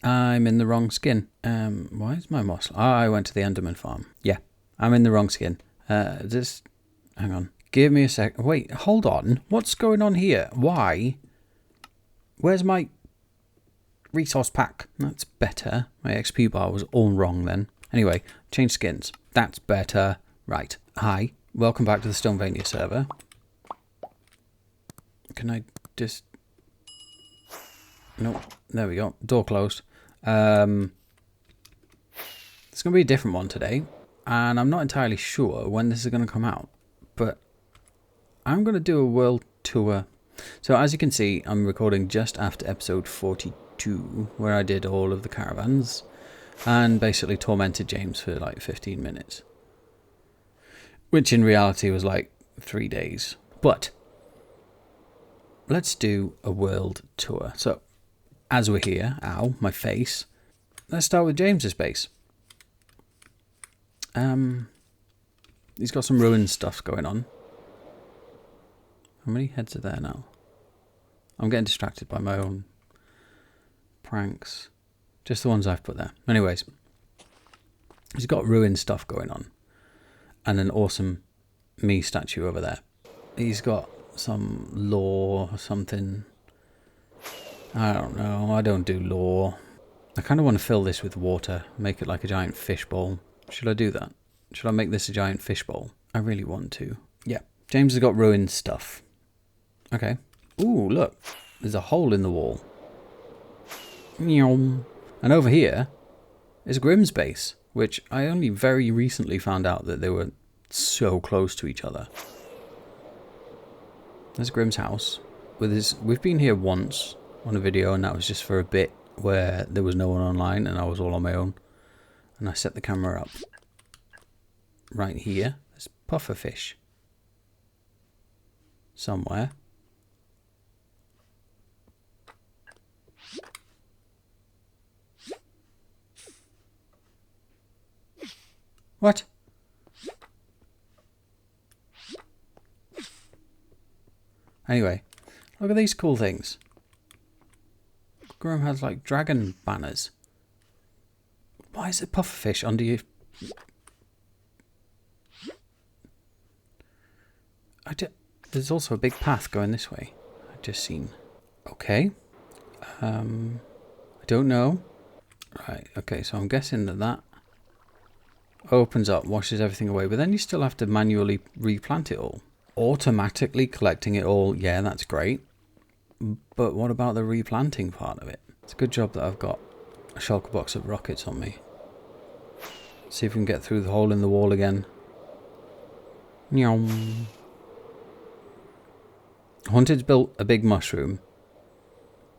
I'm in the wrong skin. Why is my moss? Oh, I went to the Enderman farm. Yeah, I'm in the wrong skin. Just hang on. Give me a sec. Wait, hold on. What's going on here? Why? Where's my resource pack? That's better. My XP bar was all wrong then. Anyway, change skins. That's better. Right. Hi. Welcome back to the Stonevania server. Can I just... Nope. There we go. Door closed. It's going to be a different one today. And I'm not entirely sure when this is going to come out. But I'm going to do a world tour. So as you can see, I'm recording just after episode 42, where I did all of the caravans. And basically tormented James for like 15 minutes. Which in reality was like 3 days. But let's do a world tour. So as we're here, ow, my face. Let's start with James's base. He's got some ruined stuff going on. How many heads are there now? I'm getting distracted by my own pranks. Just the ones I've put there. Anyways, he's got ruined stuff going on. And an awesome me statue over there. He's got some lore or something. I don't know. I don't do lore. I kind of want to fill this with water. Make it like a giant fishbowl. Should I do that? Should I make this a giant fishbowl? I really want to. Yeah. James has got ruined stuff. Okay. Ooh, look. There's a hole in the wall. And over here is Grimm's base, which I only very recently found out that they were so close to each other. There's Grimm's house. We've been here once on a video, and that was just for a bit where there was no one online and I was all on my own. And I set the camera up right here. There's pufferfish somewhere. What? Anyway, look at these cool things. Grimm has like dragon banners. Why is it pufferfish under you? There's also a big path going this way. I've just seen. Okay. I don't know. Right, okay, so I'm guessing that opens up, washes everything away, but then you still have to manually replant it all. Automatically collecting it all, yeah, that's great. But what about the replanting part of it? It's a good job that I've got a shulker box of rockets on me. See if we can get through the hole in the wall again. Nyom. Haunted's built a big mushroom.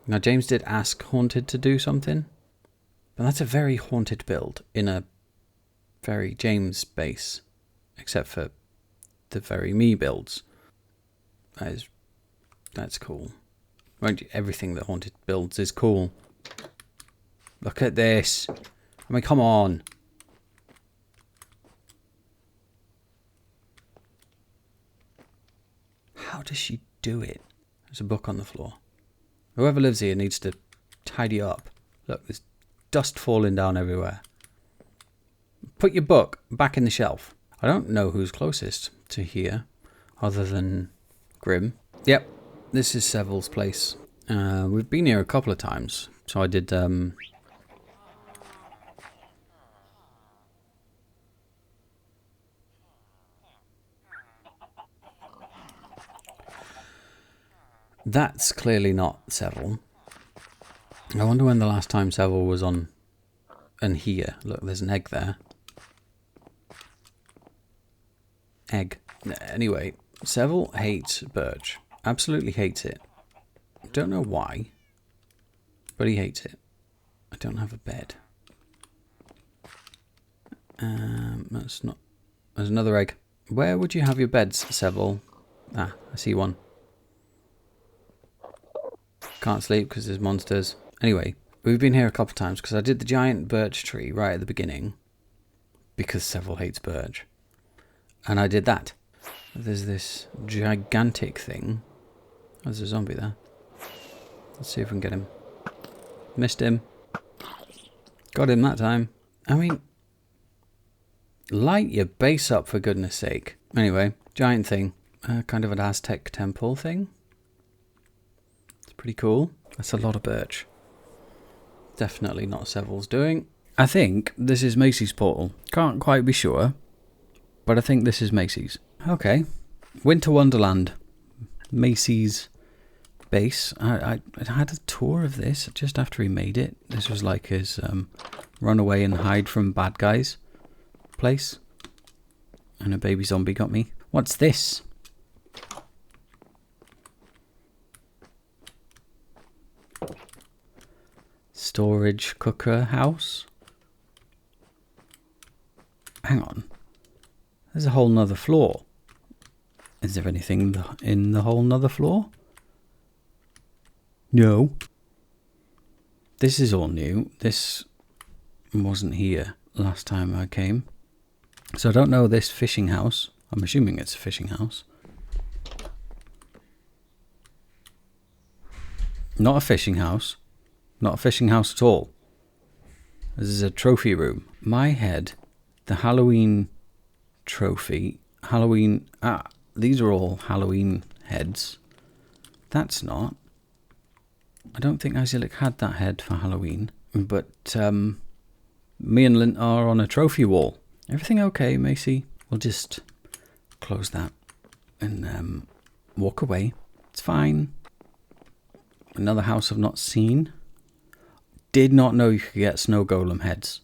Now James did ask Haunted to do something. But that's a very Haunted build in a very James base. Except for the very me builds. That's cool. Everything that Haunted builds is cool. Look at this. I mean, come on. How does she do it? There's a book on the floor. Whoever lives here needs to tidy up. Look, there's dust falling down everywhere. Put your book back in the shelf. I don't know who's closest to here other than Grimm. Yep, this is Sevel's place. We've been here a couple of times. So I did... That's clearly not Sevel. I wonder when the last time Sevel was on... And here. Look, there's an egg there. Egg. Anyway, Sevel hates birch. Absolutely hates it. Don't know why. But he hates it. I don't have a bed. That's not... There's another egg. Where would you have your beds, Sevel? Ah, I see one. Can't sleep because there's monsters. Anyway, we've been here a couple of times because I did the giant birch tree right at the beginning. Because Sevel hates birch. And I did that. There's this gigantic thing. Oh, there's a zombie there. Let's see if we can get him. Missed him. Got him that time. I mean, light your base up for goodness sake. Anyway, giant thing. Kind of an Aztec temple thing. It's pretty cool. That's a lot of birch. Definitely not Sevel's doing. I think this is Macy's portal. Can't quite be sure, but I think this is Macy's. Okay. Winter Wonderland. Macy's base. I had a tour of this just after he made it. This was like his run away and hide from bad guys place. And a baby zombie got me. What's this? Storage cooker house. Hang on. There's a whole nother floor. Is there anything in the whole nother floor? No. This is all new. This wasn't here last time I came. So I don't know this fishing house. I'm assuming it's a fishing house. Not a fishing house. Not a fishing house at all. This is a trophy room. My head, the Halloween trophy. Halloween. These are all Halloween heads. That's not. I don't think Izilac had that head for Halloween. But me and Lynnt are on a trophy wall. Everything okay, Macy? We'll just close that and walk away. It's fine. Another house I've not seen. Did not know you could get snow golem heads.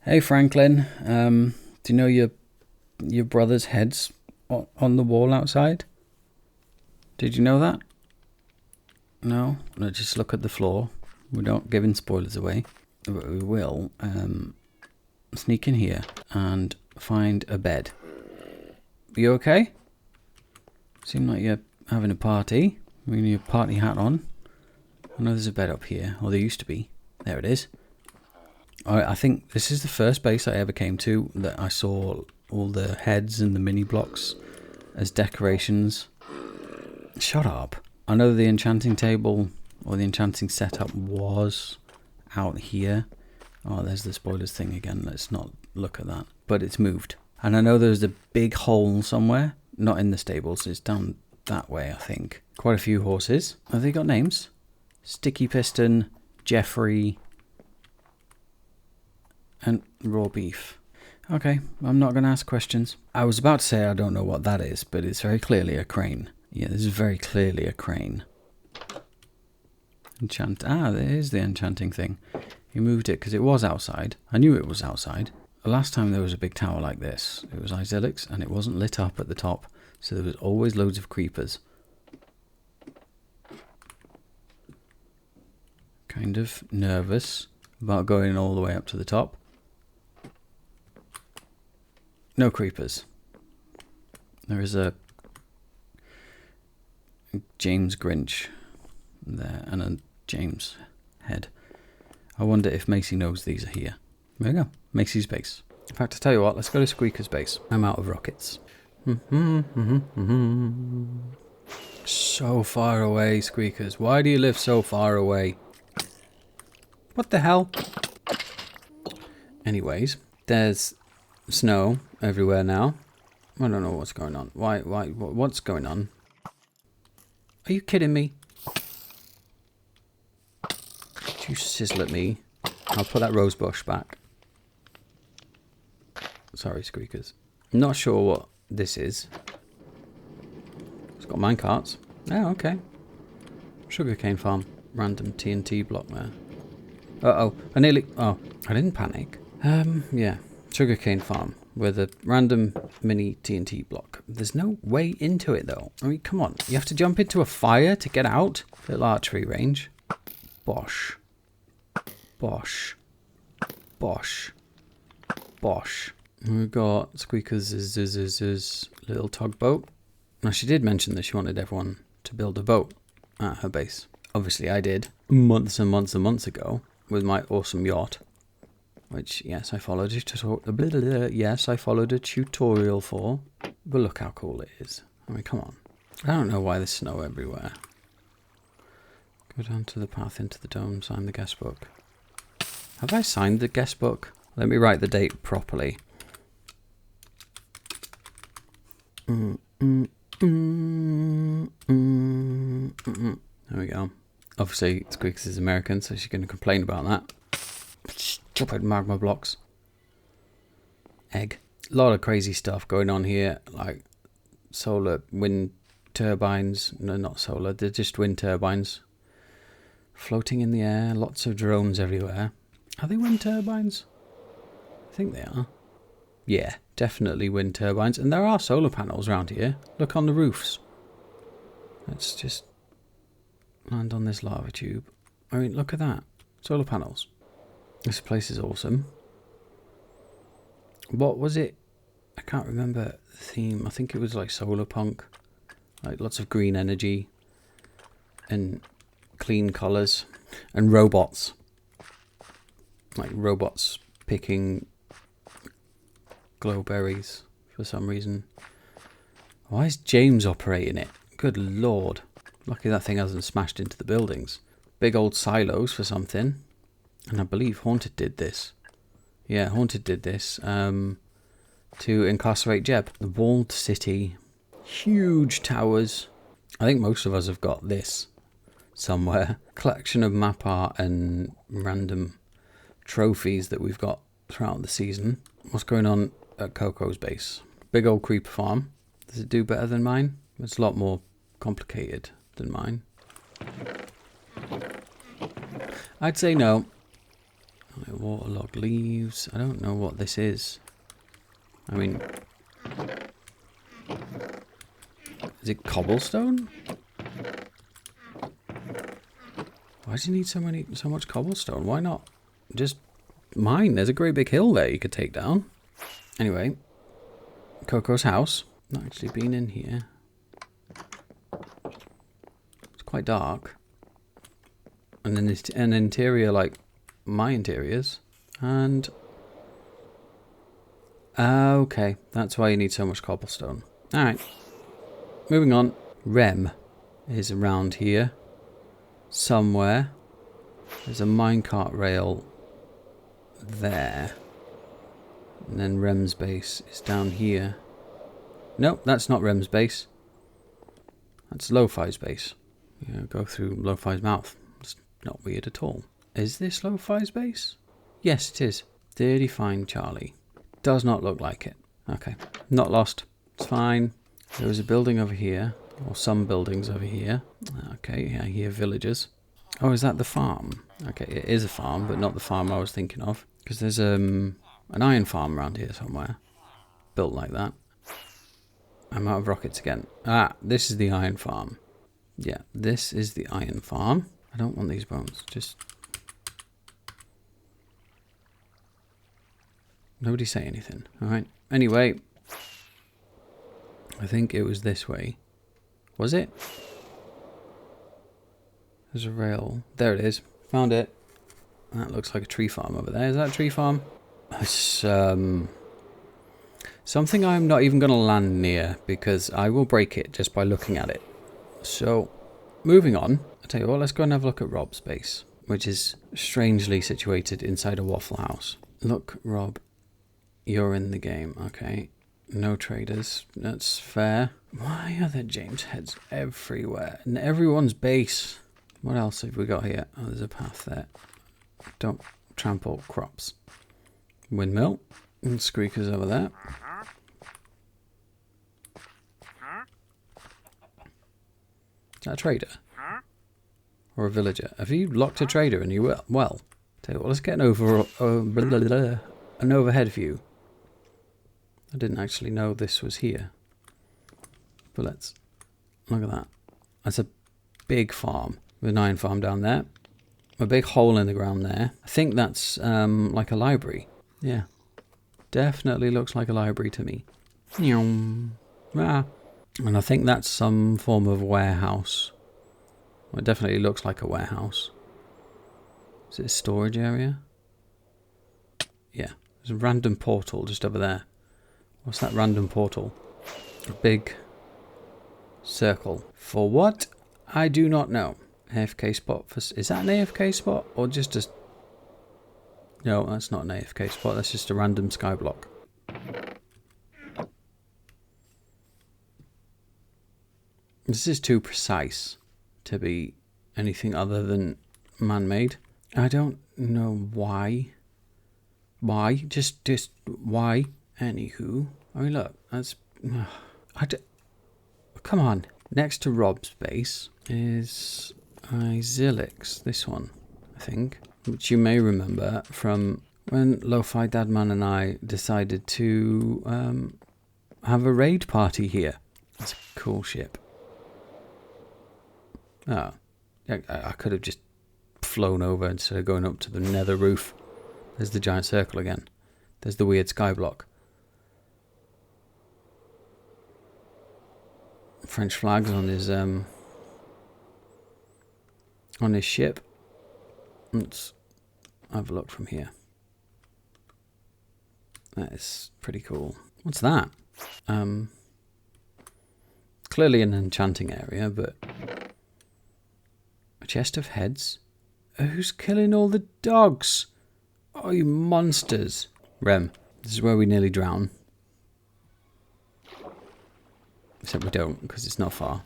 Hey Franklin, do you know your brother's head's on the wall outside? Did you know that? No? Let's just look at the floor. We're not giving spoilers away. But we will sneak in here and find a bed. Are you okay? Seem like you're having a party. With your party hat on. I know there's a bed up here, or there used to be. There it is. I think this is the first base I ever came to that I saw all the heads and the mini blocks as decorations. Shut up. I know the enchanting table or the enchanting setup was out here. Oh, there's the spoilers thing again. Let's not look at that. But it's moved. And I know there's a big hole somewhere. Not in the stables. It's down that way, I think. Quite a few horses. Have they got names? Sticky Piston, Jeffrey, and raw beef. Okay, I'm not going to ask questions. I was about to say I don't know what that is, but it's very clearly a crane. Yeah, this is very clearly a crane. Enchant. There is the enchanting thing. He moved it because it was outside. I knew it was outside. The last time there was a big tower like this, it was Izilac's, and it wasn't lit up at the top, so there was always loads of creepers. Kind of nervous about going all the way up to the top. No creepers. There is a James Grinch there and a James head. I wonder if Macy knows these are here. There we go. Macy's base. In fact, I tell you what, let's go to Squeakers' base. I'm out of rockets. So far away, Squeakers. Why do you live so far away? What the hell? Anyways, there's snow everywhere now. I don't know what's going on. What's going on? Are you kidding me? Did you sizzle at me? I'll put that rose bush back. Sorry, Squeakers. I'm not sure what this is. It's got minecarts. Oh, okay. Sugarcane farm. Random TNT block there. Uh-oh. I didn't panic. Yeah. Sugarcane farm with a random mini TNT block. There's no way into it, though. I mean, come on. You have to jump into a fire to get out. Little archery range. Bosh. Bosh. Bosh. Bosh. We've got Squeakers' little tugboat. Now, she did mention that she wanted everyone to build a boat at her base. Obviously, I did. Months and months and months ago. With my awesome yacht, which yes, I followed a tutorial for. But look how cool it is. I mean, come on. I don't know why there's snow everywhere. Go down to the path into the dome. Sign the guest book. Have I signed the guest book? Let me write the date properly. There we go. Obviously, Squeakers is American, so she's going to complain about that. Stupid magma blocks. Egg. A lot of crazy stuff going on here, like solar wind turbines. No, not solar, they're just wind turbines. Floating in the air, lots of drones everywhere. Are they wind turbines? I think they are. Yeah, definitely wind turbines. And there are solar panels around here. Look on the roofs. Let's just land on this lava tube. I mean, look at that. Solar panels. This place is awesome. What was it? I can't remember the theme. I think it was like solar punk. Like lots of green energy. And clean colours. And robots. Like robots picking glowberries for some reason. Why is James operating it? Good lord. Lucky that thing hasn't smashed into the buildings. Big old silos for something. And I believe Haunted did this. Yeah, Haunted did this. To incarcerate Jeb. The walled city. Huge towers. I think most of us have got this somewhere. Collection of map art and random trophies that we've got throughout the season. What's going on at Coco's base? Big old creeper farm. Does it do better than mine? It's a lot more complicated than mine. I'd say no. Waterlogged leaves. I don't know what this is. I mean, is it cobblestone? Why do you need so much cobblestone? Why not just mine? There's a great big hill there you could take down. Anyway, Coco's house. Not actually been in here. It's quite dark. And then it's an interior like my interiors. And okay, that's why you need so much cobblestone. Alright, moving on. Rem is around here somewhere. There's a minecart rail there. And then Rem's base is down here. Nope, that's not Rem's base. That's Lofi's base. You go through Lofi's mouth. It's not weird at all. Is this Lofi's base? Yes, it is. Dirty fine Charlie. Does not look like it. Okay, not lost. It's fine. There was a building over here. Or some buildings over here. Okay, I hear villagers. Oh, is that the farm? Okay, it is a farm, but not the farm I was thinking of. Because there's an iron farm around here somewhere. Built like that. I'm out of rockets again. Ah, this is the iron farm. Yeah, this is the iron farm. I don't want these bones. Just... Nobody say anything. Alright. Anyway. I think it was this way. Was it? There's a rail. There it is. Found it. That looks like a tree farm over there. Is that a tree farm? It's something I'm not even going to land near because I will break it just by looking at it. So, moving on. I'll tell you what, let's go and have a look at Rob's base, which is strangely situated inside a Waffle House. Look, Rob, you're in the game. Okay. No traders. That's fair. Why are there James heads everywhere? In everyone's base. What else have we got here? Oh, there's a path there. Don't trample crops. Windmill. And Squeakers over there. Is that a trader? Or a villager? Have you locked a trader and you will? Well, tell you what, let's get an overhead view. I didn't actually know this was here. But let's look at that. That's a big farm. With an iron farm down there. A big hole in the ground there. I think that's like a library. Yeah. Definitely looks like a library to me. Ah. And I think that's some form of warehouse. Well, it definitely looks like a warehouse. Is it a storage area? Yeah. There's a random portal just over there. What's that random portal? A big circle. For what? I do not know. AFK spot for... Is that an AFK spot? Or just a... No, that's not an AFK spot. That's just a random sky block. This is too precise to be anything other than man-made. I don't know why. Why? Just why? Anywho. I mean, look, that's... Come on. Next to Rob's base is Izilac, this one, I think. Which you may remember from when Lofi, Dadmann and I decided to have a raid party here. That's a cool ship. Oh, I could have just flown over instead of going up to the nether roof. There's the giant circle again. There's the weird sky block. French flags on his ship. Let's have a look from here. That is pretty cool. What's that? Clearly an enchanting area, but a chest of heads. Who's killing all the dogs? Oh, you monsters. Rem, this is where we nearly drown. Except we don't, because it's not far.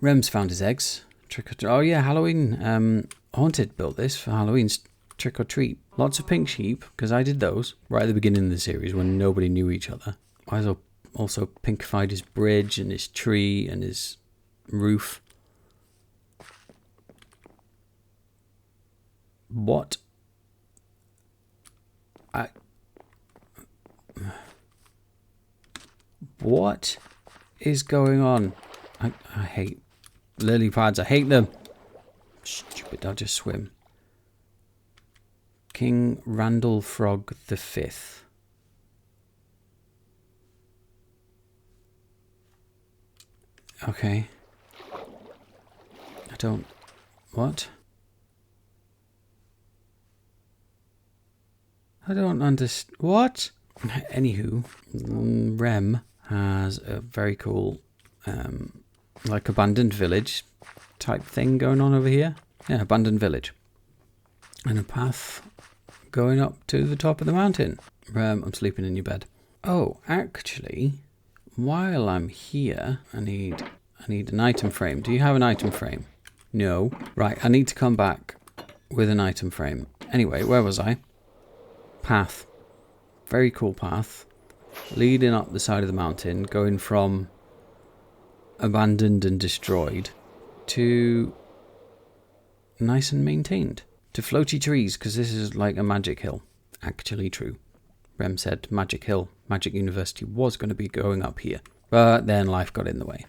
Rem's found his eggs. Oh yeah, Halloween. Haunted built this for Halloween's trick or treat. Lots of pink sheep, because I did those right at the beginning of the series when nobody knew each other. I also pinkified his bridge and his tree and his roof. What? What is going on? I hate lily pads. I hate them. Stupid, I'll just swim. King Randall Frog the Fifth. Okay. I don't... What? I don't understand. What? Anywho, Rem has a very cool, like abandoned village type thing going on over here. Yeah, abandoned village. And a path going up to the top of the mountain. Rem, I'm sleeping in your bed. Oh, actually, while I'm here, I need an item frame. Do you have an item frame? No. Right, I need to come back with an item frame. Anyway, where was I? Path. Very cool path. Leading up the side of the mountain, going from abandoned and destroyed to nice and maintained. To floaty trees, because this is like a magic hill. Actually true. Rem said Magic Hill, Magic University was going to be going up here. But then life got in the way.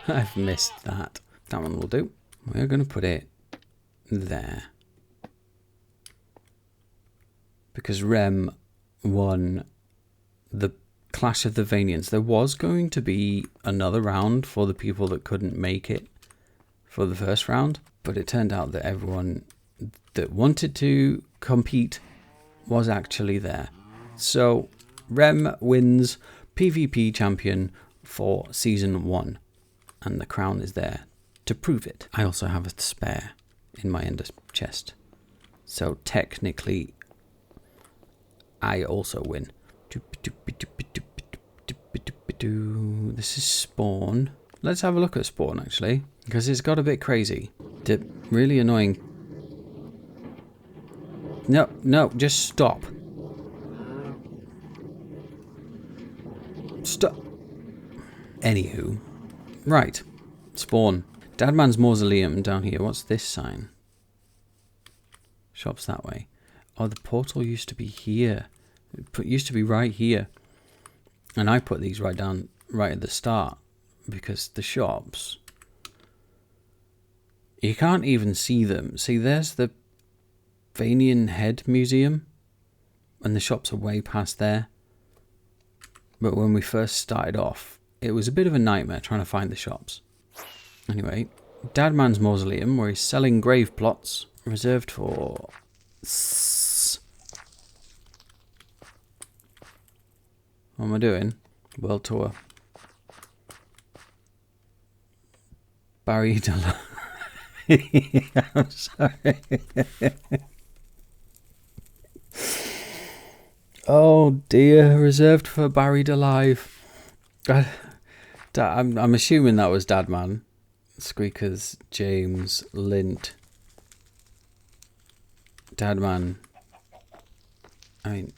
I've missed that. That one will do. We're going to put it there. Because Rem won the Clash of the Vanians. There was going to be another round for the people that couldn't make it for the first round. But it turned out that everyone that wanted to compete was actually there. So Rem wins PvP champion for season 1. And the crown is there to prove it. I also have a spare in my ender chest. So technically, I also win. This is spawn. Let's have a look at spawn, actually. Because it's got a bit crazy. Really annoying. No, just stop. Stop. Anywho. Right. Spawn. Dadmann's Mausoleum down here. What's this sign? Shops that way. Oh, the portal used to be here. It used to be right here. And I put these right down, right at the start. Because the shops, you can't even see them. See, there's the Vanian Head Museum. And the shops are way past there. But when we first started off, it was a bit of a nightmare trying to find the shops. Anyway, Dadmann's Mausoleum, where he's selling grave plots. Reserved for... What am I doing? World tour. Barry Della. I'm sorry. Oh dear, reserved for buried alive. I'm assuming that was Dadmann. Squeakers, James, Lynnt, Dadmann. I mean,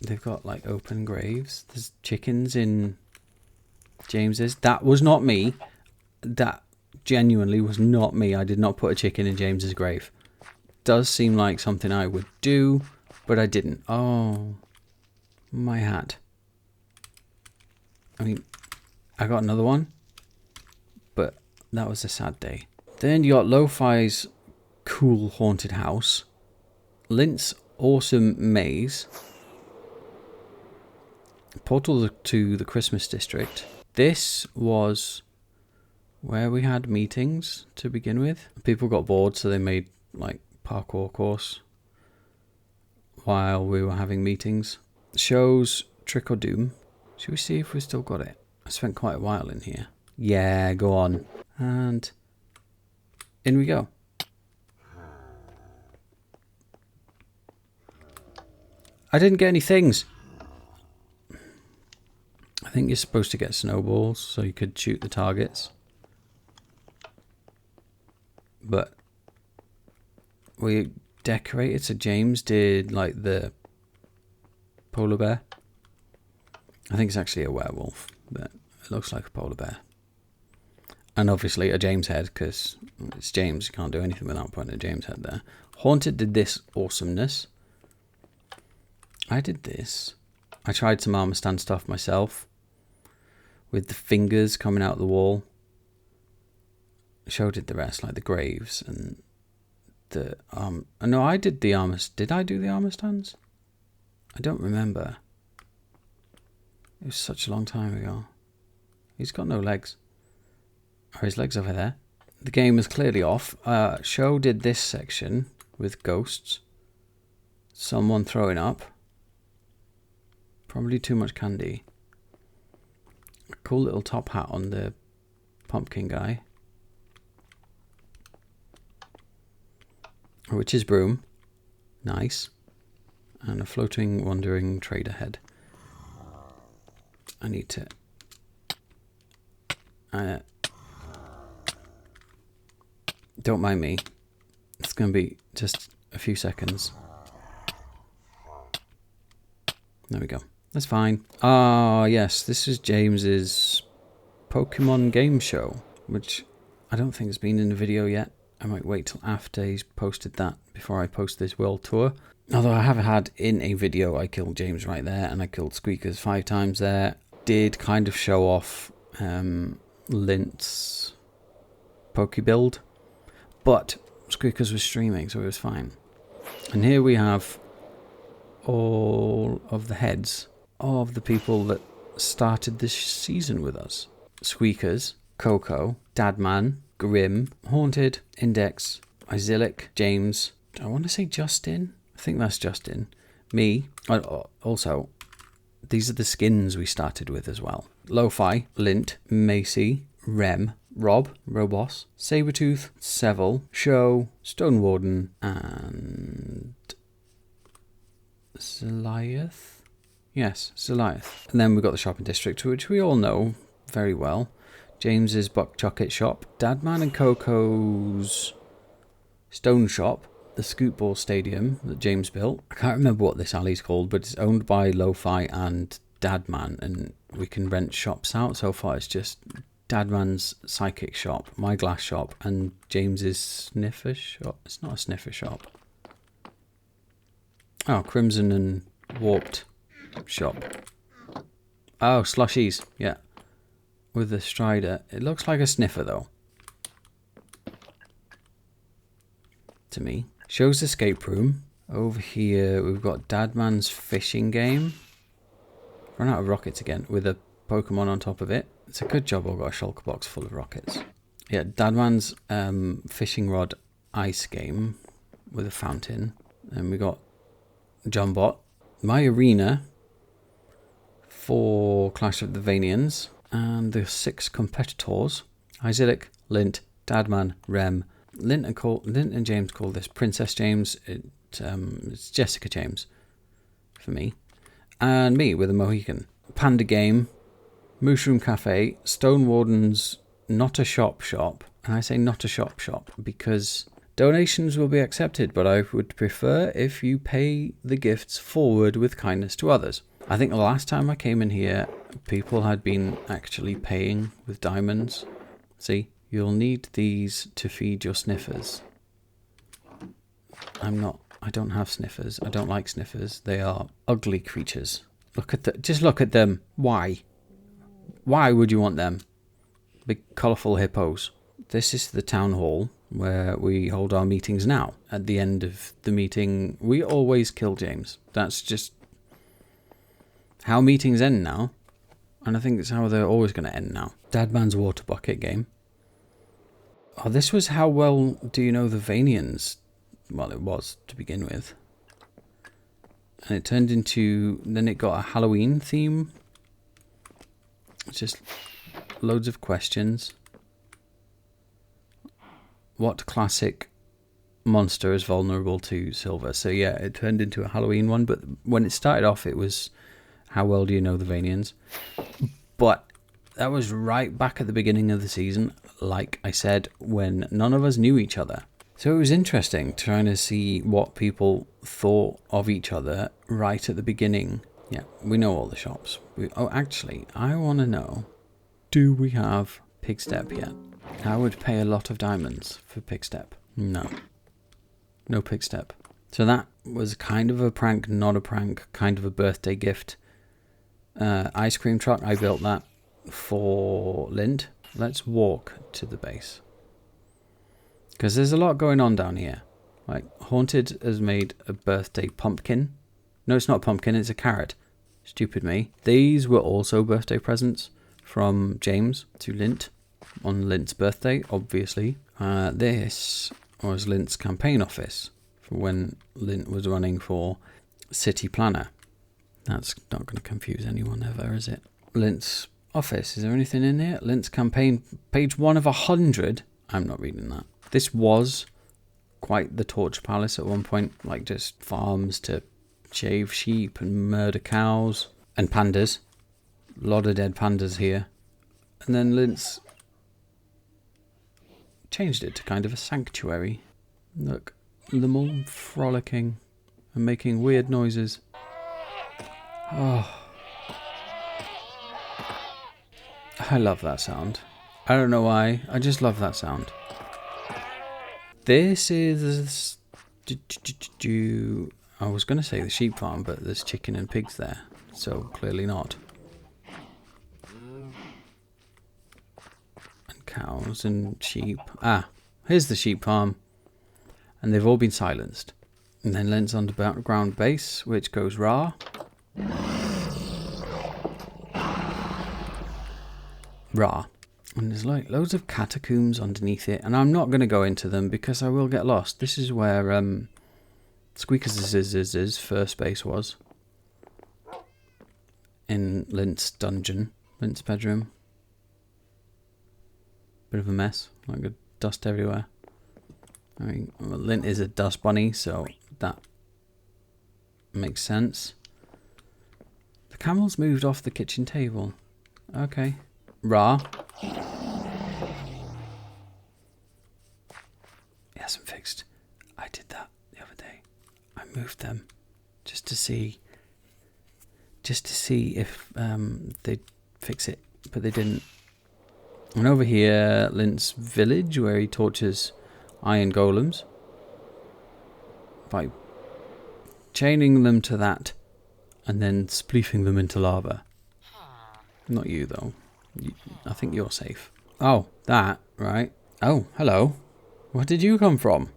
they've got like open graves. There's chickens in James's. That was not me. That genuinely was not me. I did not put a chicken in James's grave. Does seem like something I would do, but I didn't. Oh, my hat. I mean, I got another one, but that was a sad day. Then you got Lofi's cool haunted house, Lyntt's awesome maze, portal to the Christmas district. This was where we had meetings to begin with. People got bored, so they made like parkour course while we were having meetings. Shows Trick or Doom. Should we see if we still got it? I spent quite a while in here. Yeah, go on. And in we go. I didn't get any things. I think you're supposed to get snowballs so you could shoot the targets. But we decorated, so James did like the polar bear. I think it's actually a werewolf, but it looks like a polar bear. And obviously a James head, because it's James. You can't do anything without putting a James head there. Haunted did this awesomeness. I did this. I tried some armor stand stuff myself with the fingers coming out of the wall. Show did the rest, like the graves and the no, I did the armor. Did I do the armor stands? I don't remember. It was such a long time ago. He's got no legs. Are his legs over there? The game is clearly off. Show did this section with ghosts. Someone throwing up. Probably too much candy. A cool little top hat on the pumpkin guy. A witch's broom. Nice. And a floating wandering trader head. I need to... don't mind me. It's going to be just a few seconds. There we go. That's fine. Ah, yes. This is James's Pokemon game show, which I don't think has been in the video yet. I might wait till after he's posted that before I post this world tour. Although I have had in a video, I killed James right there, and I killed Squeakers 5 times there. Did kind of show off Lyntt's Poke build, but Squeakers was streaming, so it was fine. And here we have all of the heads of the people that started this season with us. Squeakers, Coco, Dadmann, Grim, Haunted, Index, Izilac, James. I want to say Justin. I think that's Justin. Me. Also, these are the skins we started with as well. Lofi, Lynnt, Macy, Rem, Rob, Roboss, Sabretooth, Sevel, Show, Stonewarden, and Zeliath? Yes, Zeliath. And then we've got the shopping district, which we all know very well. James's Buck Chocolate Shop, Dadmann and Coco's Stone Shop, the Scootball Stadium that James built. I can't remember what this alley's called, but it's owned by Lofi and Dadmann, and we can rent shops out. So far it's just Dadmann's Psychic Shop, my glass shop, and James's Sniffer Shop. It's not a sniffer shop. Oh, Crimson and Warped Shop. Oh, Slushies, yeah. With the Strider. It looks like a sniffer though. To me. Show's Escape Room. Over here we've got Dadmann's fishing game. Run out of rockets again with a Pokemon on top of it. It's a good job I've got a shulker box full of rockets. Yeah, Dadmann's fishing rod ice game with a fountain. And we got Jumbot. My arena for Clash of the Vanians. And the 6 competitors. Izilac, Lynnt, Dadmann, Rem, Lynnt and James call this Princess James. It's Jessica James for me. And me with a Mohican. Panda Game, Mushroom Cafe, Stonewarden's Not a Shop Shop. And I say not a shop because donations will be accepted, but I would prefer if you pay the gifts forward with kindness to others. I think the last time I came in here, people had been actually paying with diamonds. See, you'll need these to feed your sniffers. I don't have sniffers. I don't like sniffers. They are ugly creatures. Just look at them. Why? Why would you want them? Big colourful hippos. This is the town hall where we hold our meetings now. At the end of the meeting, we always kill James. That's just how meetings end now. And I think it's how they're always going to end now. Dadmann's water bucket game. Oh, this was how well do you know the Vanians? Well, it was to begin with. And it turned into, then it got a Halloween theme. It's just loads of questions. What classic monster is vulnerable to silver? So yeah, it turned into a Halloween one, but when it started off, it was how well do you know the Vanians? But that was right back at the beginning of the season, like I said, when none of us knew each other. So it was interesting trying to see what people thought of each other right at the beginning. Yeah, we know all the shops. Oh, actually, I want to know, do we have Pigstep yet? I would pay a lot of diamonds for Pigstep. No. No Pigstep. So that was kind of a prank, not a prank, kind of a birthday gift. Ice cream truck, I built that for Lynnt. Let's walk to the base. Because there's a lot going on down here. Like, Haunted has made a birthday pumpkin. No, it's not a pumpkin, it's a carrot. Stupid me. These were also birthday presents from James to Lynnt on Lyntt's birthday, obviously. This was Lyntt's campaign office for when Lynnt was running for city planner. That's not going to confuse anyone ever, is it? Lyntt's office. Is there anything in here? Lyntt's campaign, page 1 of 100. I'm not reading that. This was quite the torture palace at one point, like just farms to shave sheep and murder cows and pandas. A lot of dead pandas here. And then Lyntt's changed it to kind of a sanctuary. Look, them all frolicking and making weird noises. Oh, I love that sound. I don't know why, I just love that sound. This is, I was going to say the sheep farm, but there's chicken and pigs there, so clearly not. And cows and sheep. Ah, here's the sheep farm. And they've all been silenced. And then Lyntt's underground base, which goes raw. Raw. And there's like loads of catacombs underneath it, and I'm not going to go into them because I will get lost. This is where Squeakers' first base was. In Lyntt's dungeon. Lyntt's bedroom. Bit of a mess. Like dust everywhere. I mean, well, Lynnt is a dust bunny, so that makes sense. The camel's moved off the kitchen table. Okay. Ra. He hasn't fixed. I did that the other day. I moved them just to see if they'd fix it, but they didn't. And over here, Lyntt's village, where he tortures iron golems by chaining them to that and then spleefing them into lava. Not you, though. I think you're safe. Oh, that, right. Oh, hello. Where did you come from?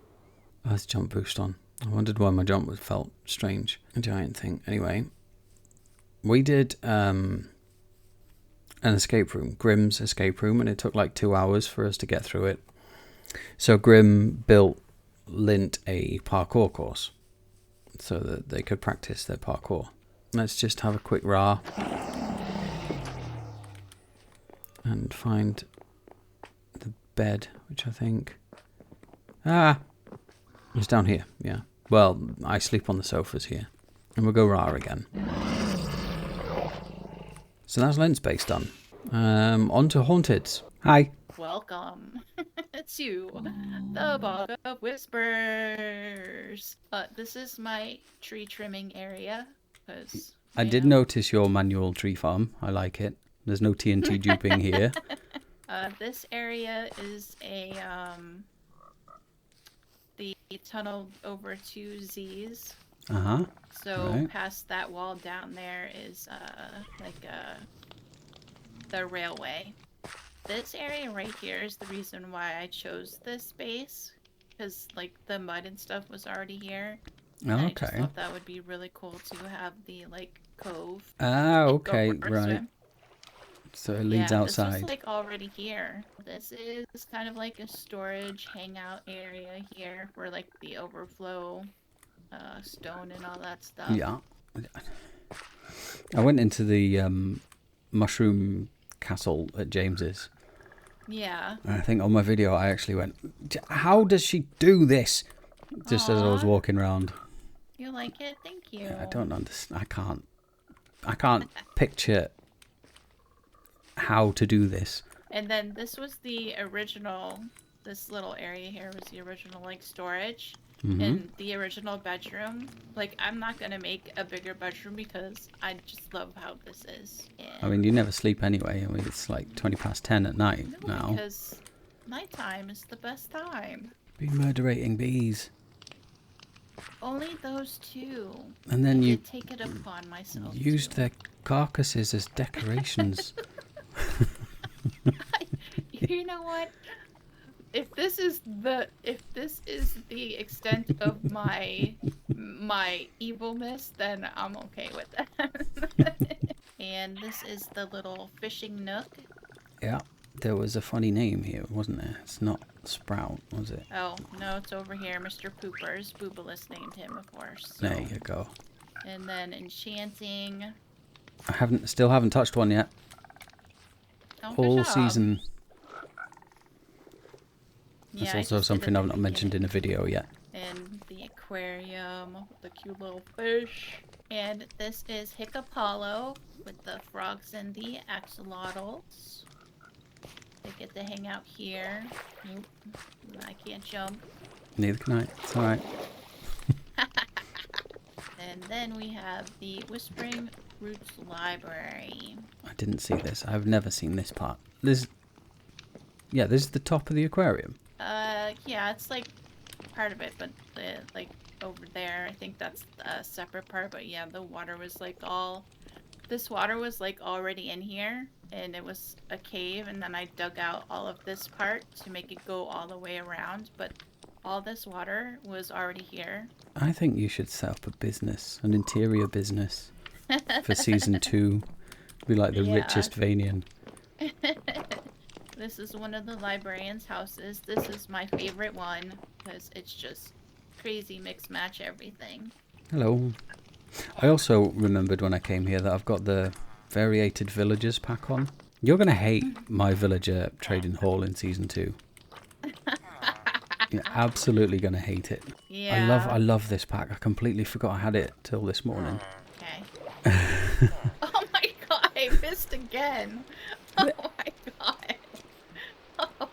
Oh, there's jump boost on. I wondered why my jump felt strange. A giant thing. Anyway, we did an escape room. Grimm's escape room, and it took like 2 hours for us to get through it. So Grimm built Lynnt a parkour course so that they could practice their parkour. Let's just have a quick ra and find the bed, which I think Ah, it's down here, yeah. Well, I sleep on the sofas here. And we'll go RAR again. So that's Lyntt's base done. On to Haunted. Hi. Welcome to the Bog of Whispers. This is my tree trimming area because I did notice your manual tree farm. I like it. There's no TNT duping here. This area is the tunnel over to Z's. Uh-huh. So right. past that wall down there is the railway. This area right here is the reason why I chose this space, because like the mud and stuff was already here. And I just thought that would be really cool to have the like cove. Ah, okay, right. Swim. So it leads outside. This was like already here. This is kind of like a storage hangout area here for like the overflow stone and all that stuff. Yeah. I went into the mushroom castle at James's. Yeah. And I think on my video I actually went, how does she do this? Just as I was walking around. You like it? Thank you. I don't understand. I can't picture how to do this. And then this was the original, this little area here was the original like storage. In the original bedroom. Like, I'm not gonna make a bigger bedroom because I just love how this is. And I mean, you never sleep anyway. I mean, it's like 10:20 at night now. Because nighttime is the best time. Be murderating bees. Only those two. And then you take it upon myself. Used their carcasses as decorations. You know what? If this is the extent of my evilness, then I'm okay with that. And this is the little fishing nook. Yeah, there was a funny name here, wasn't there? It's not Sprout, was it? Oh no, it's over here, Mr. Poopers. Boobalist named him, of course. So. There you go. And then enchanting. I still haven't touched one yet. Oh, all season. Yeah, that's also something I've not mentioned in a video yet. And the aquarium, the cute little fish. And this is Hiccapollo with the frogs and the axolotls. They get to hang out here. Nope, I can't jump. Neither can I. It's alright. And then we have the Whispering Roots Library. I didn't see this. I've never seen this part. This is the top of the aquarium. Yeah, it's like part of it, but like over there, I think that's a separate part. But yeah, the water was like this water was like already in here, and it was a cave, and then I dug out all of this part to make it go all the way around, but all this water was already here. I think you should set up a business, an interior business for season 2. Be like the richest Vanian. This is one of the librarian's houses. This is my favorite one because it's just crazy mix match everything. Hello. I also remembered when I came here that I've got the Variated Villagers pack on. You're going to hate my villager trading hall in season 2. You're absolutely going to hate it. Yeah. I love this pack. I completely forgot I had it till this morning. Okay. Oh my god, I missed again. Oh my god. Oh.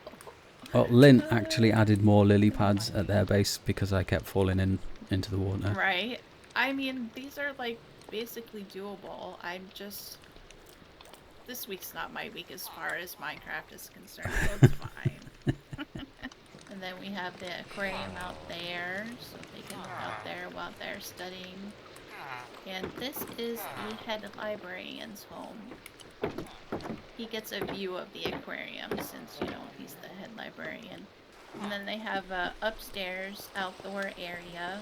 Well, Lynnt actually added more lily pads at their base because I kept falling into the water. Right. I mean, these are like basically doable. This week's not my week as far as Minecraft is concerned, so it's fine. And then we have the aquarium out there, so they can look out there while they're studying. And this is the head librarian's home. He gets a view of the aquarium since, he's the head librarian. And then they have a upstairs outdoor area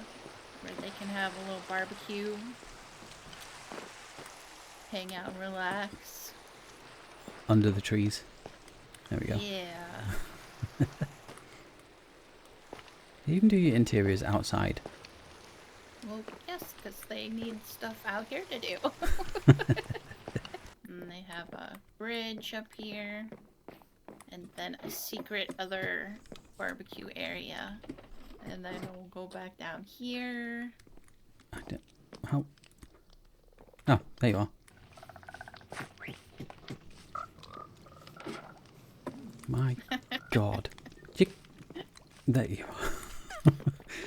where they can have a little barbecue, hang out and relax. Under the trees. There we go. Yeah. You even do your interiors outside. Well, yes, because they need stuff out here to do. And they have a bridge up here. And then a secret other barbecue area. And then we'll go back down here. How? Oh, there you are. My God. There you are.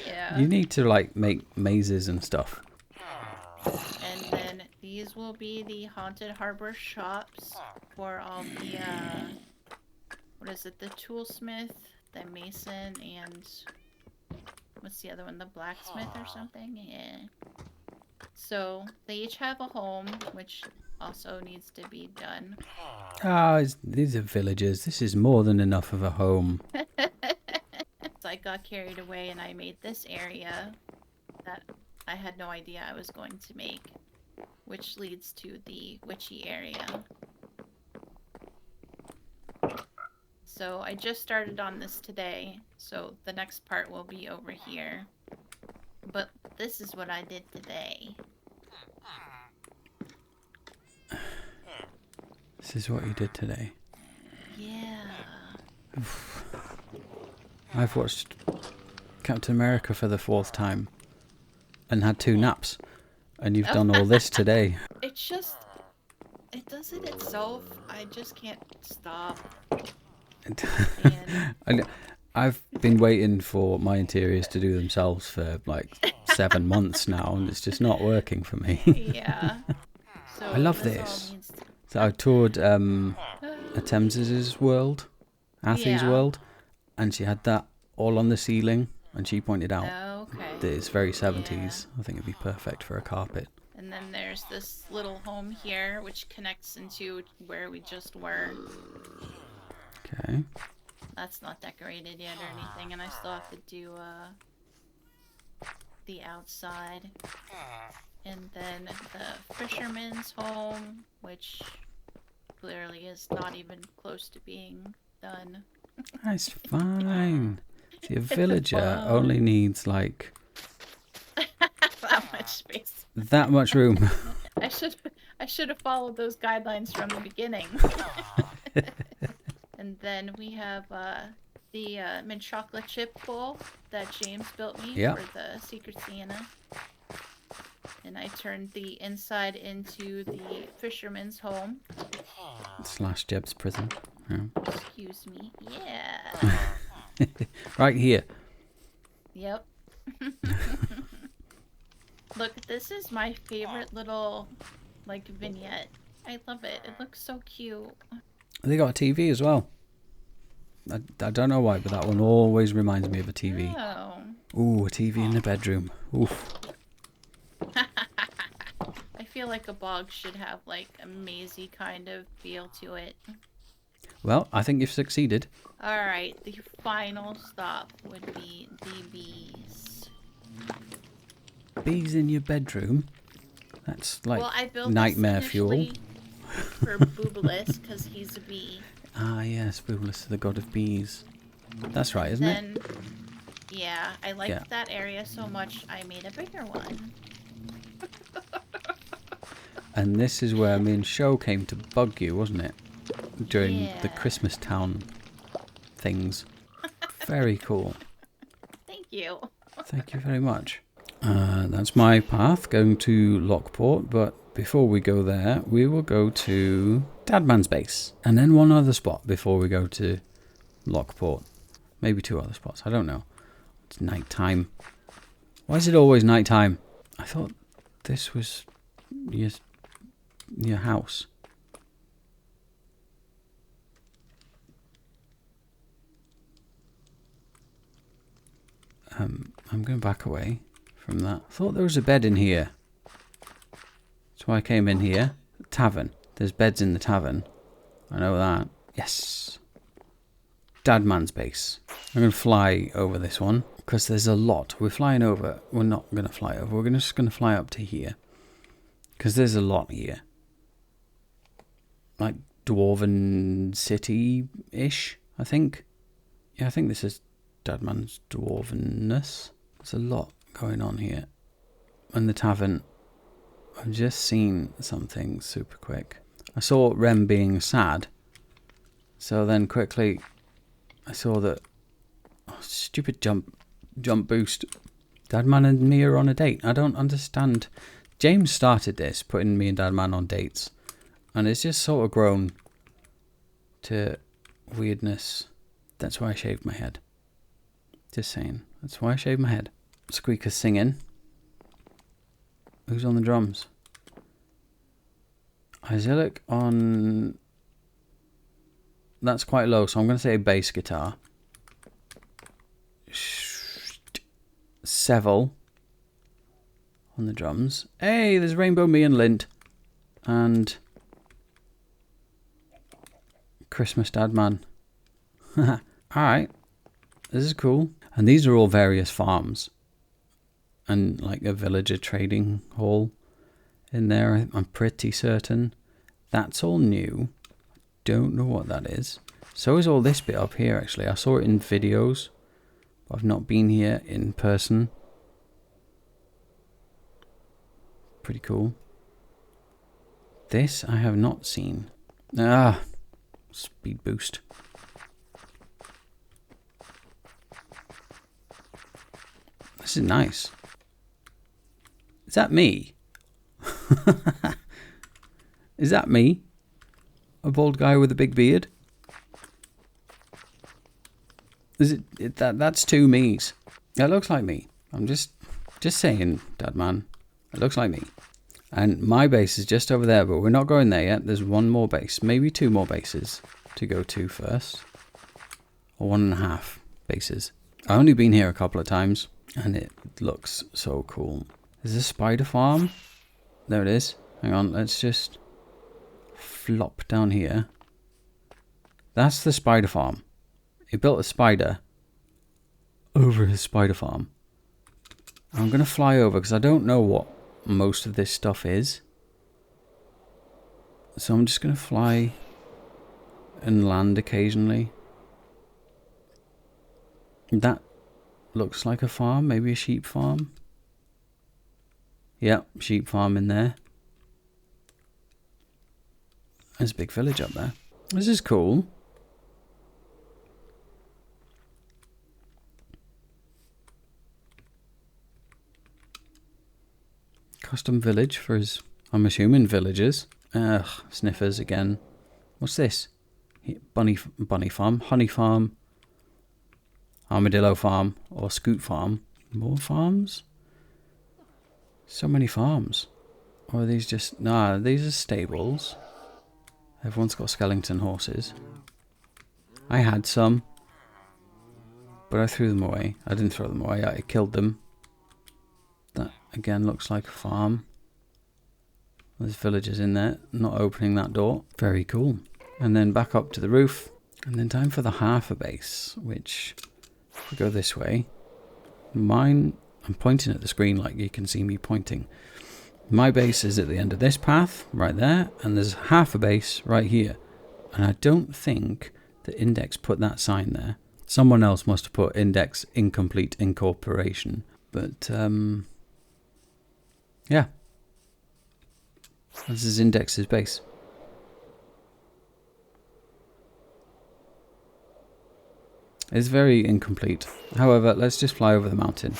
Yeah. You need to like make mazes and stuff. And then these will be the Haunted Harbor shops for all the, what is it, the toolsmith, the mason, and what's the other one, the blacksmith or something? Yeah. So they each have a home, which also needs to be done. Ah, these are villagers. This is more than enough of a home. So I got carried away and I made this area that I had no idea I was going to make, which leads to the witchy area. So I just started on this today, so the next part will be over here. But this is what I did today. This is what you did today. Yeah. I've watched Captain America for the 4th time and had 2 naps. And you've done all this today. It's just... It does it itself. I just can't stop. And I've been waiting for my interiors to do themselves for like 7 months now, and it's just not working for me. yeah. So I love this. So I toured Thames's world, Arthur's world, and she had that all on the ceiling, and she pointed out that it's very 70s. I think it'd be perfect for a carpet. And then there's this little home here, which connects into where we just were. Okay. That's not decorated yet or anything, and I still have to do the outside. And then the fisherman's home, which clearly is not even close to being done. That's fine. See, a villager only needs like that much space. That much room. I should have followed those guidelines from the beginning. And then we have the mint chocolate chip bowl that James built me for the Secret Santa. And I turned the inside into the fisherman's home. / Jeb's prison. Yeah. Excuse me. Yeah. Right here. Yep. Look, this is my favorite little, like, vignette. I love it. It looks so cute. They got a TV as well. I don't know why, but that one always reminds me of a TV. Oh. Ooh, a TV in the bedroom. Oof. I feel like a bog should have, like, a mazy kind of feel to it. Well, I think you've succeeded. Alright, the final stop would be the bees. Bees in your bedroom? That's like well, I built nightmare fuel. For Boobalus, because he's a bee. Ah, yes, Boobalus, the god of bees. That's right, isn't it? Yeah, I liked that area so much, I made a bigger one. And this is where me and Show came to bug you, wasn't it? During the Christmas town things. Very cool. Thank you. Thank you very much. That's my path going to Lockport, but before we go there, we will go to Dadmann's base. And then one other spot before we go to Lockport. Maybe 2 other spots, I don't know. It's night time. Why is it always night time? I thought this was your house. I'm going back away from that. I thought there was a bed in here. That's why I came in here. Tavern. There's beds in the tavern. I know that. Yes. Dadmann's base. I'm going to fly over this one because there's a lot. We're flying over. We're not going to fly over. We're just going to fly up to here because there's a lot here. Like Dwarven City-ish, I think. Yeah, I think this is Dadmann's Dwarvenness. There's a lot going on here. And the tavern, I've just seen something super quick. I saw Rem being sad. So then quickly, I saw that Oh, stupid jump boost. Dadmann and me are on a date. I don't understand. James started this, putting me and Dadmann on dates. And it's just sort of grown to weirdness. That's why I shaved my head. Just saying. That's why I shaved my head. Squeakers singing. Who's on the drums? Izilac on... That's quite low, so I'm going to say bass guitar. Sevel on the drums. Hey, there's Rainbow, me and Lynnt. And Christmas Dadmann. Alright. This is cool. And these are all various farms. And like a villager trading hall in there, I'm pretty certain. That's all new. Don't know what that is. So is all this bit up here, actually. I saw it in videos. But I've not been here in person. Pretty cool. This I have not seen. Ah, speed boost. This is nice. Is that me? Is that me? A bald guy with a big beard? Is it that's two me's. That looks like me. I'm just saying, Dadmann. It looks like me. And my base is just over there, but we're not going there yet. There's one more base, maybe two more bases to go to first. Or 1.5 bases. I've only been here a couple of times, and it looks so cool. There's a spider farm. There it is. Hang on, let's just flop down here. That's the spider farm. He built a spider over his spider farm. I'm going to fly over because I don't know what most of this stuff is. So I'm just going to fly and land occasionally. That looks like a farm, maybe a sheep farm. Yep, sheep farm in there. There's a big village up there. This is cool. Custom village for his, I'm assuming, villagers. Ugh, sniffers again. What's this? Bunny farm, honey farm, armadillo farm, or scoot farm. More farms? So many farms. Or are these just... Nah, these are stables. Everyone's got skeleton horses. I had some. But I threw them away. I didn't throw them away, I killed them. That again looks like a farm. There's villagers in there. Not opening that door. Very cool. And then back up to the roof. And then time for the half a base. Which, if we go this way. Mine... I'm pointing at the screen like you can see me pointing. My base is at the end of this path, right there, and there's half a base right here. And I don't think the index put that sign there. Someone else must have put index incomplete incorporation. But, yeah. This is index's base. It's very incomplete. However, let's just fly over the mountain.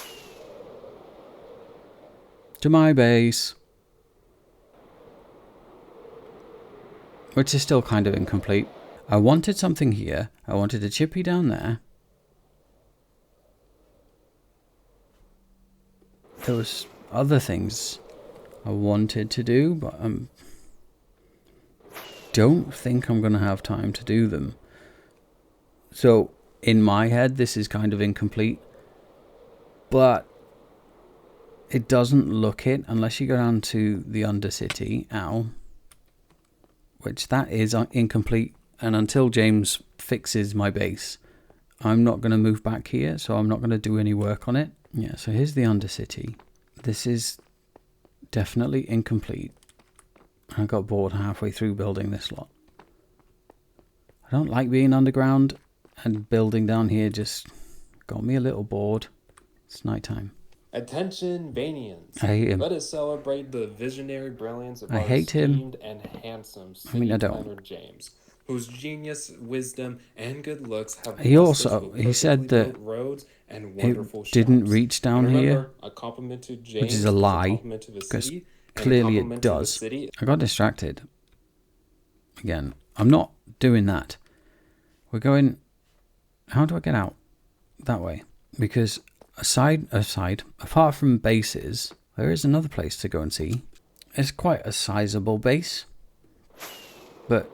To my base. Which is still kind of incomplete. I wanted something here. I wanted a chippy down there. There was other things I wanted to do, but I don't think I'm going to have time to do them. So, in my head, this is kind of incomplete. But it doesn't look it unless you go down to the Undercity. Ow. Which that is incomplete. And until James fixes my base, I'm not going to move back here. So I'm not going to do any work on it. Yeah, so here's the Undercity. This is definitely incomplete. I got bored halfway through building this lot. I don't like being underground. And building down here just got me a little bored. It's nighttime. Attention, Vanians. I hate him. Let us celebrate the visionary brilliance of I our hate him. esteemed and handsome city planner James. whose genius, wisdom, and good looks have He blessed us also with he said perfectly that built roads and it wonderful didn't shops. reach down And here, remember, a compliment to which is a James is a lie, compliment to the because city, and a clearly it compliment to the does. city. I got distracted. Again, I'm not doing that. We're going... How do I get out? That way. Because apart from bases, there is another place to go and see. It's quite a sizable base. But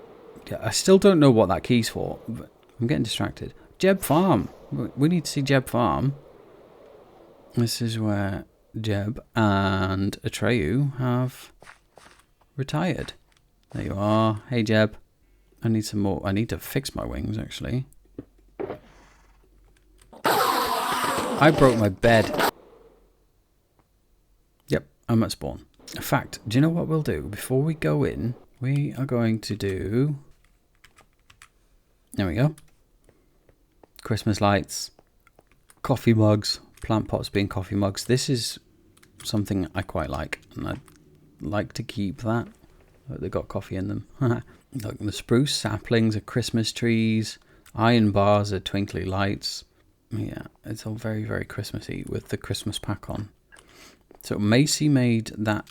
yeah, I still don't know what that key's for. But I'm getting distracted. Jeb Farm. We need to see Jeb Farm. This is where Jeb and Atreyu have retired. There you are. Hey, Jeb. I need some more. I need to fix my wings, actually. I broke my bed. Yep, I'm at spawn. In fact, do you know what we'll do? Before we go in, we are going to do... There we go. Christmas lights. Coffee mugs. Plant pots being coffee mugs. This is something I quite like. And I'd like to keep that. They've got coffee in them. Look, the spruce saplings are Christmas trees. Iron bars are twinkly lights. Yeah, it's all very, very Christmassy with the Christmas pack on. So Macy made that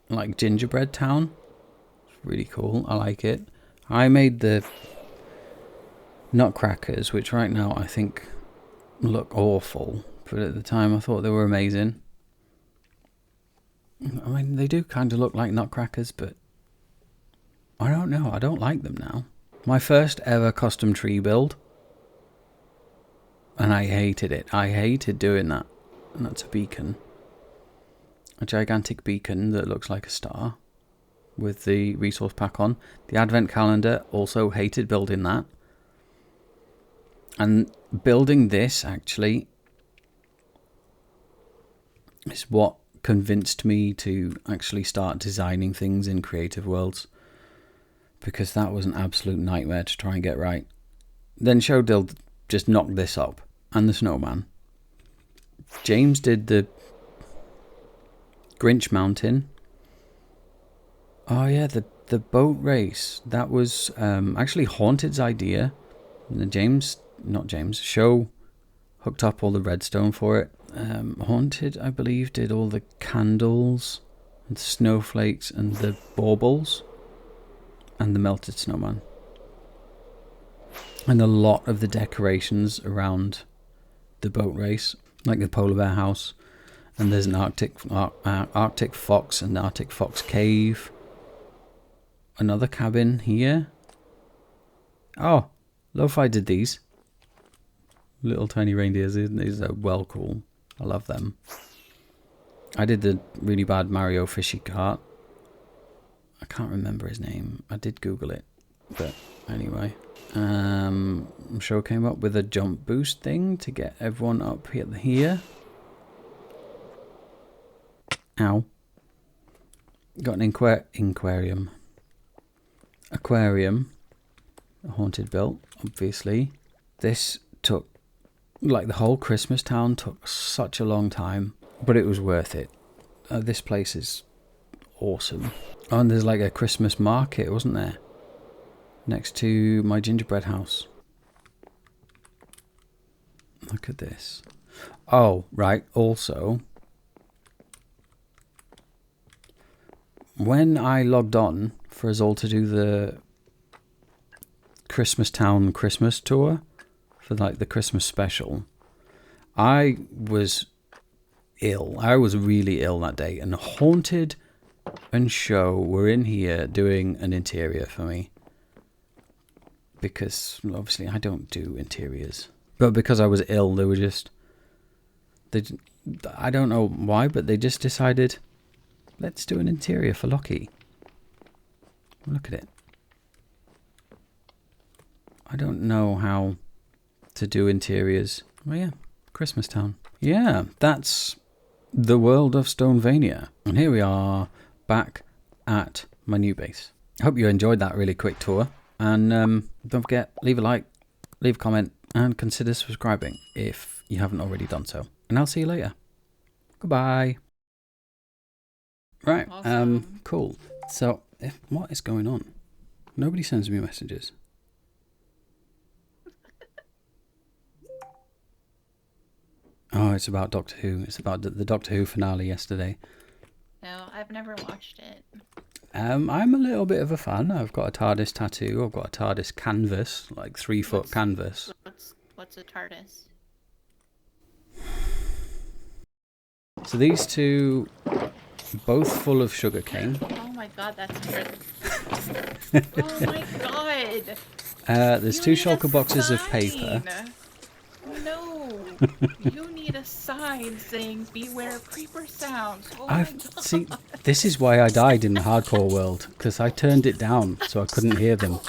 like gingerbread town. It's really cool. I like it. I made the nutcrackers, which right now I think look awful. But at the time I thought they were amazing. I mean, they do kind of look like nutcrackers, but I don't know. I don't like them now. My first ever custom tree build. And I hated it. I hated doing that. And that's a beacon. A gigantic beacon that looks like a star. With the resource pack on. The advent calendar, also hated building that. And building this, actually, is what convinced me to actually start designing things in Creative Worlds. Because that was an absolute nightmare to try and get right. Then Showdill just knocked this up. And the snowman. James did the Grinch Mountain. Oh yeah, the boat race. That was actually Haunted's idea. And Show hooked up all the redstone for it. Haunted, I believe, did all the candles and snowflakes and the baubles and the melted snowman. And a lot of the decorations around the boat race, like the polar bear house, and there's an Arctic fox and Arctic fox cave. Another cabin here. Oh, Lofi did these little tiny reindeers. These are well cool. I love them. I did the really bad Mario fishy cart. I can't remember his name. I did Google it, but anyway. Show came up with a jump boost thing to get everyone up here. Ow. Got an aquarium. A haunted built, obviously. This took, like the whole Christmas town took such a long time, but it was worth it. This place is awesome. Oh, and there's like a Christmas market, wasn't there? Next to my gingerbread house. Look at this. Oh, right. Also, when I logged on for us all to do the Christmas Town Christmas tour for like the Christmas special, I was ill. I was really ill that day, and Haunted and Show were in here doing an interior for me. Because obviously I don't do interiors. But because I was ill, they were just... I don't know why, but they just decided, let's do an interior for Loki. Look at it. I don't know how to do interiors. Oh yeah, Christmas Town. Yeah, that's the world of Stonevania. And here we are back at my new base. I hope you enjoyed that really quick tour. And don't forget, leave a like, leave a comment, and consider subscribing if you haven't already done so. And I'll see you later. Goodbye. Right, Awesome. cool. So, what is going on? Nobody sends me messages. Oh, it's about Doctor Who. It's about the Doctor Who finale yesterday. No, I've never watched it. I'm a little bit of a fan. I've got a TARDIS tattoo. I've got a TARDIS canvas, like 3-foot canvas. What's a TARDIS? So these two, both full of sugarcane. Oh my god, that's good. Oh my god! There's 2 shulker boxes of paper. No! You need a sign saying beware creeper sounds. Oh my god. See, this is why I died in the hardcore world, because I turned it down so I couldn't hear them.